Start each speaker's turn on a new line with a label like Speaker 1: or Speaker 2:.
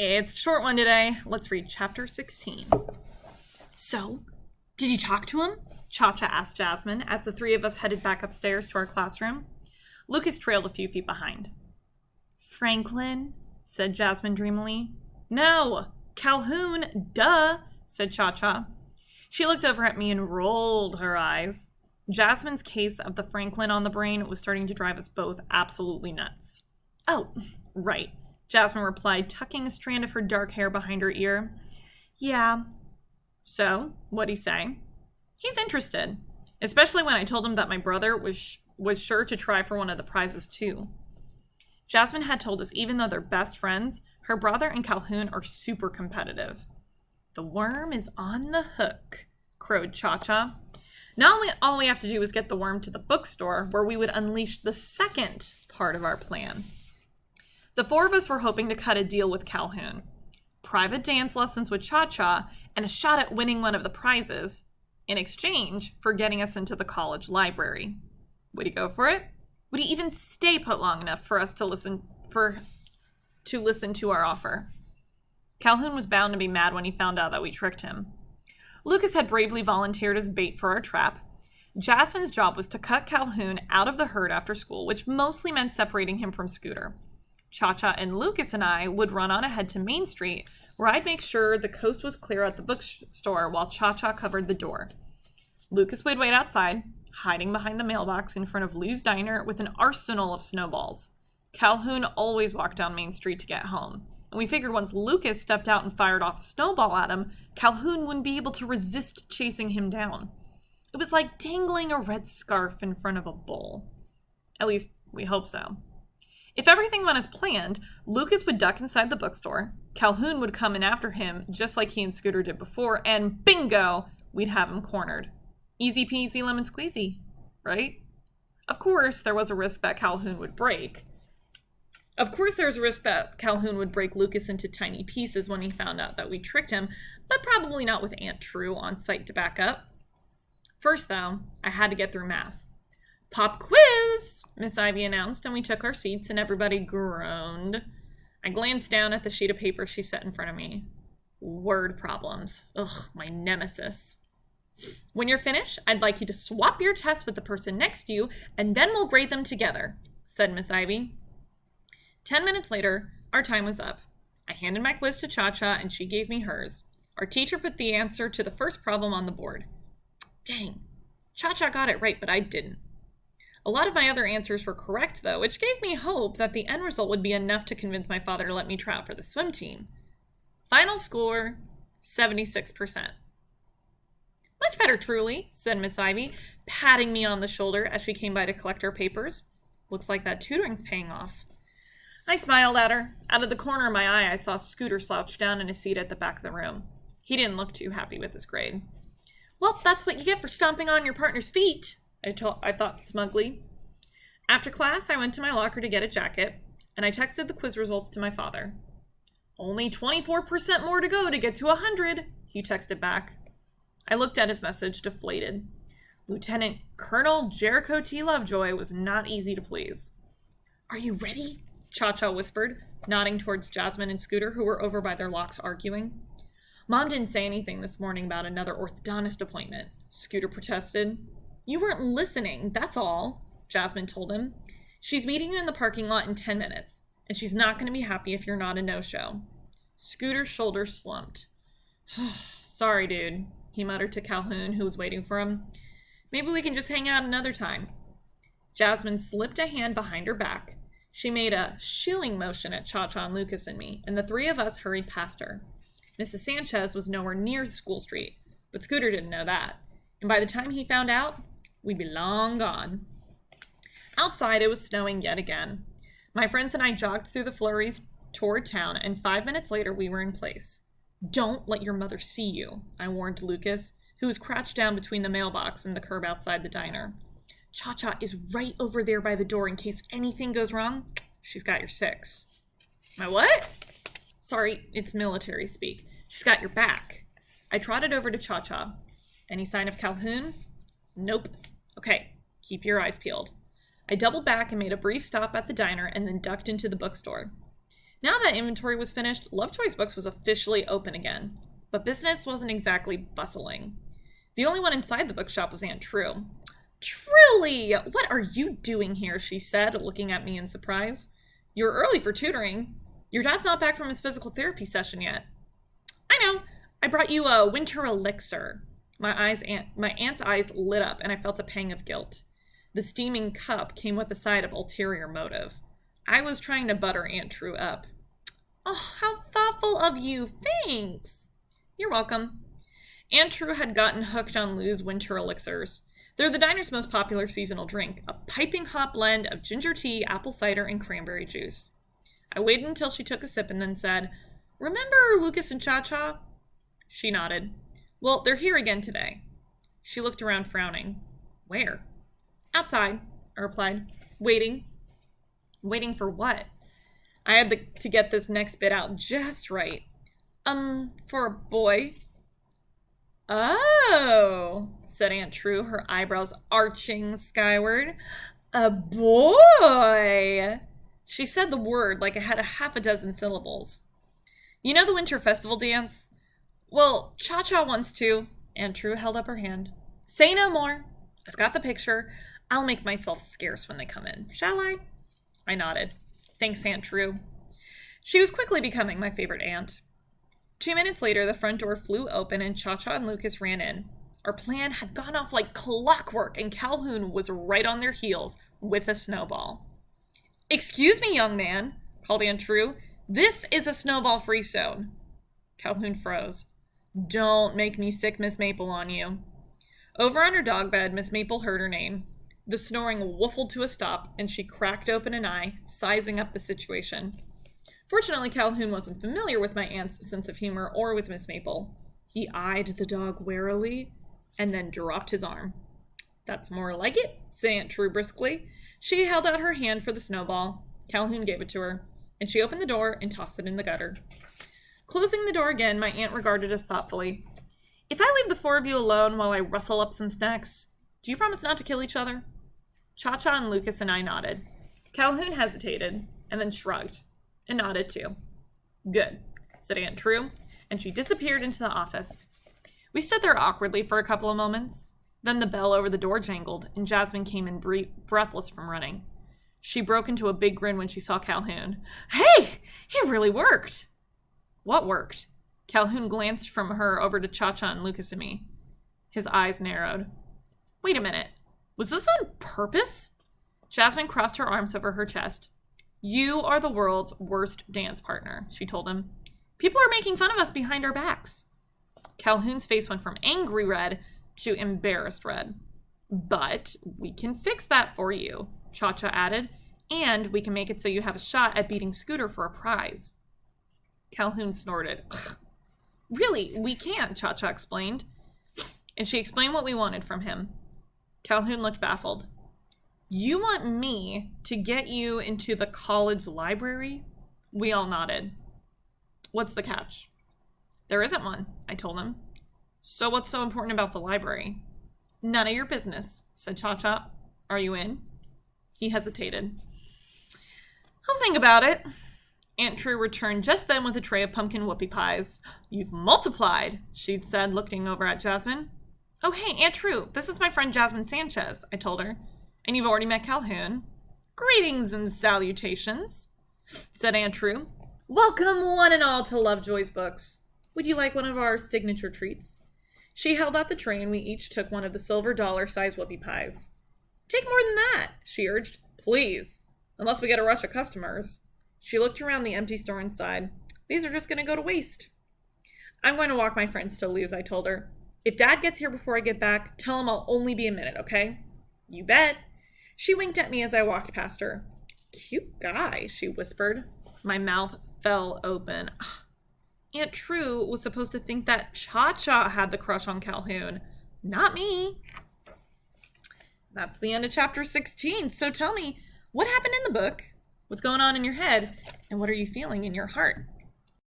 Speaker 1: It's a short one today. Let's read chapter 16. So, did you talk to him? Cha-Cha asked Jasmine as the three of us headed back upstairs to our classroom. Lucas trailed a few feet behind. Franklin, said Jasmine dreamily. No, Calhoun, duh, said Cha-Cha. She looked over at me and rolled her eyes. Jasmine's case of the Franklin on the brain was starting to drive us both absolutely nuts. Oh, right, Jasmine replied, tucking a strand of her dark hair behind her ear. Yeah. So, what'd he say? He's interested, especially when I told him that my brother was sure to try for one of the prizes too. Jasmine had told us even though they're best friends, her brother and Calhoun are super competitive. The worm is on the hook, crowed Cha-Cha. Now all we have to do is get the worm to the bookstore where we would unleash the second part of our plan. The four of us were hoping to cut a deal with Calhoun. Private dance lessons with Cha-Cha and a shot at winning one of the prizes in exchange for getting us into the college library. Would he go for it? Would he even stay put long enough for us to listen to our offer? Calhoun was bound to be mad when he found out that we tricked him. Lucas had bravely volunteered as bait for our trap. Jasmine's job was to cut Calhoun out of the herd after school, which mostly meant separating him from Scooter. Cha-Cha and Lucas and I would run on ahead to Main Street, where I'd make sure the coast was clear at the bookstore while Cha-Cha covered the door. Lucas would wait outside, hiding behind the mailbox in front of Lou's Diner with an arsenal of snowballs. Calhoun always walked down Main Street to get home, and we figured once Lucas stepped out and fired off a snowball at him, Calhoun wouldn't be able to resist chasing him down. It was like dangling a red scarf in front of a bull. At least, we hope so. If everything went as planned, Lucas would duck inside the bookstore, Calhoun would come in after him just like he and Scooter did before, and bingo, we'd have him cornered. Easy peasy lemon squeezy, right? Of course, there was a risk that Calhoun would break. Lucas into tiny pieces when he found out that we tricked him, but probably not with Aunt True on site to back up. First, though, I had to get through math. Pop quiz, Miss Ivy announced, and we took our seats and everybody groaned. I glanced down at the sheet of paper she set in front of me. Word problems. Ugh, my nemesis. When you're finished, I'd like you to swap your test with the person next to you, and then we'll grade them together, said Miss Ivy. 10 minutes later, our time was up. I handed my quiz to Cha-Cha, and she gave me hers. Our teacher put the answer to the first problem on the board. Dang, Cha-Cha got it right, but I didn't. A lot of my other answers were correct, though, which gave me hope that the end result would be enough to convince my father to let me try out for the swim team. Final score, 76%. Much better, truly, said Miss Ivy, patting me on the shoulder as she came by to collect our papers. Looks like that tutoring's paying off. I smiled at her. Out of the corner of my eye, I saw Scooter slouch down in his seat at the back of the room. He didn't look too happy with his grade. Well, that's what you get for stomping on your partner's feet, I thought smugly. After class, I went to my locker to get a jacket, and I texted the quiz results to my father. Only 24% more to go to get to 100, he texted back. I looked at his message, deflated. Lieutenant Colonel Jericho T. Lovejoy was not easy to please. Are you ready? Cha-Cha whispered, nodding towards Jasmine and Scooter, who were over by their locks arguing. Mom didn't say anything this morning about another orthodontist appointment, Scooter protested. You weren't listening, that's all, Jasmine told him. She's meeting you in the parking lot in 10 minutes, and she's not going to be happy if you're not a no-show. Scooter's shoulders slumped. Sorry, dude, he muttered to Calhoun, who was waiting for him. Maybe we can just hang out another time. Jasmine slipped a hand behind her back. She made a shooing motion at Cha-Cha and Lucas and me, and the three of us hurried past her. Mrs. Sanchez was nowhere near School Street, but Scooter didn't know that, and by the time he found out, we'd be long gone. Outside, it was snowing yet again. My friends and I jogged through the flurries toward town, and 5 minutes later, we were in place. Don't let your mother see you, I warned Lucas, who was crouched down between the mailbox and the curb outside the diner. Cha-Cha is right over there by the door in case anything goes wrong. She's got your 6. My what? Sorry, it's military speak. She's got your back. I trotted over to Cha-Cha. Any sign of Calhoun? Nope. Okay, keep your eyes peeled. I doubled back and made a brief stop at the diner and then ducked into the bookstore. Now that inventory was finished, Lovejoy's Books was officially open again. But business wasn't exactly bustling. The only one inside the bookshop was Aunt True. "Truly, what are you doing here?" she said, looking at me in surprise. "You're early for tutoring. Your dad's not back from his physical therapy session yet." "I know. I brought you a winter elixir." My aunt's eyes lit up, and I felt a pang of guilt. The steaming cup came with a side of ulterior motive. I was trying to butter Aunt True up. "Oh, how thoughtful of you. Thanks." "You're welcome." Aunt True had gotten hooked on Lou's winter elixirs. They're the diner's most popular seasonal drink, a piping hot blend of ginger tea, apple cider, and cranberry juice. I waited until she took a sip and then said, "Remember Lucas and Cha-Cha?" She nodded. "Well, they're here again today." She looked around, frowning. "Where?" "Outside," I replied. "Waiting." "Waiting for what?" I had to get this next bit out just right. For a boy." "Oh," said Aunt True, her eyebrows arching skyward. "A boy." She said the word like it had a half a dozen syllables. "You know the Winter Festival dance? Well, Cha-Cha wants to." Aunt True held up her hand. "Say no more. I've got the picture. I'll make myself scarce when they come in. Shall I?" I nodded. "Thanks, Aunt True." She was quickly becoming my favorite aunt. 2 minutes later, the front door flew open and Cha-Cha and Lucas ran in. Our plan had gone off like clockwork, and Calhoun was right on their heels with a snowball. "Excuse me, young man," called Aunt True. "This is a snowball-free zone." Calhoun froze. "Don't make me sick Miss Maple on you." Over on her dog bed, Miss Maple heard her name. The snoring woofled to a stop, and she cracked open an eye, sizing up the situation. Fortunately, Calhoun wasn't familiar with my aunt's sense of humor or with Miss Maple. He eyed the dog warily and then dropped his arm. "That's more like it," said Aunt True briskly. She held out her hand for the snowball. Calhoun gave it to her, and she opened the door and tossed it in the gutter. Closing the door again, my aunt regarded us thoughtfully. "If I leave the 4 of you alone while I rustle up some snacks, do you promise not to kill each other?" Cha-Cha and Lucas and I nodded. Calhoun hesitated, and then shrugged, and nodded too. "Good," said Aunt True, and she disappeared into the office. We stood there awkwardly for a couple of moments. Then the bell over the door jangled, and Jasmine came in breathless from running. She broke into a big grin when she saw Calhoun. "Hey, it really worked." "What worked?" Calhoun glanced from her over to Cha-Cha and Lucas and me. His eyes narrowed. "Wait a minute. Was this on purpose?" Jasmine crossed her arms over her chest. "You are the world's worst dance partner," she told him. "People are making fun of us behind our backs." Calhoun's face went from angry red to embarrassed red. "But we can fix that for you," Cha-Cha added, "and we can make it so you have a shot at beating Scooter for a prize." Calhoun snorted. "Really, we can't," Cha-Cha explained. And she explained what we wanted from him. Calhoun looked baffled. "You want me to get you into the college library?" We all nodded. "What's the catch?" "There isn't one," I told him. "So what's so important about the library?" "None of your business," said Cha-Cha. "Are you in?" He hesitated. "I'll think about it." Aunt True returned just then with a tray of pumpkin whoopie pies. "You've multiplied," she'd said, looking over at Jasmine. "Oh, hey, Aunt True, this is my friend Jasmine Sanchez," I told her. "And you've already met Calhoun." "Greetings and salutations," said Aunt True. "Welcome one and all to Lovejoy's Books. Would you like one of our signature treats?" She held out the tray and we each took one of the silver dollar-sized whoopie pies. "Take more than that," she urged. "Please, unless we get a rush of customers." She looked around the empty store and sighed. "These are just going to go to waste." "I'm going to walk my friends to Lou's," I told her. "If Dad gets here before I get back, tell him I'll only be a minute, okay?" "You bet." She winked at me as I walked past her. "Cute guy," she whispered. My mouth fell open. Aunt True was supposed to think that Cha-Cha had the crush on Calhoun, not me. That's the end of chapter 16. So tell me, what happened in the book? What's going on in your head? And what are you feeling in your heart?